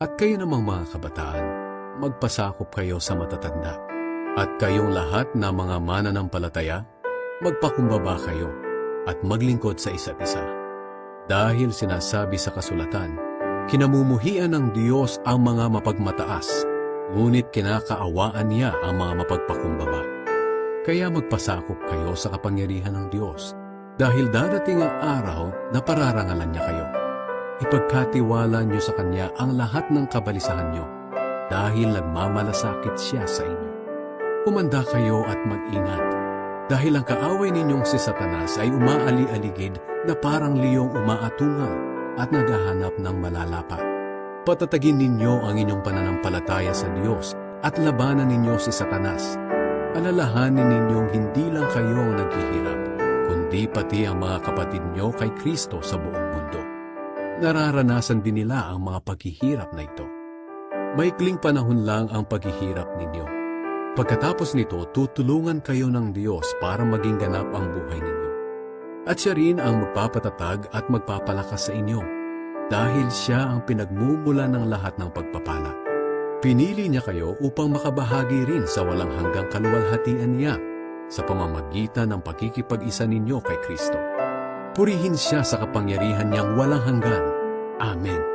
At kayo namang mga kabataan, magpasakop kayo sa matatanda. At kayong lahat na mga mananampalataya, magpakumbaba kayo at maglingkod sa isa't isa. Dahil sinasabi sa kasulatan, kinamumuhian ng Diyos ang mga mapagmataas, ngunit kinakaawaan niya ang mga mapagpakumbaba. Kaya magpasakop kayo sa kapangyarihan ng Diyos, dahil darating ang araw na pararangalan niya kayo. Ipagkatiwala niyo sa Kanya ang lahat ng kabalisahan niyo, dahil nagmamalasakit siya sa inyo. Kumanda kayo at mag-ingat, dahil ang kaaway ninyong si Satanas ay umaali-aligid na parang liyong umaatungal at naghahanap ng malalapat. Patatagin ninyo ang inyong pananampalataya sa Diyos at labanan ninyo si Satanas. Alalahanin ninyong hindi lang kayo ang naghihirap, kundi pati ang mga kapatid nyo kay Kristo sa buong mundo. Nararanasan din nila ang mga paghihirap na ito. Maikling panahon lang ang paghihirap ninyo. Pagkatapos nito, tutulungan kayo ng Diyos para maging ganap ang buhay ninyo. At siya rin ang magpapatatag at magpapalakas sa inyo, dahil siya ang pinagmumula ng lahat ng pagpapala. Pinili niya kayo upang makabahagi rin sa walang hanggang kaluwalhatian niya sa pamamagitan ng pakikipag-isa ninyo kay Kristo. Purihin siya sa kapangyarihan niyang walang hanggan. Amen.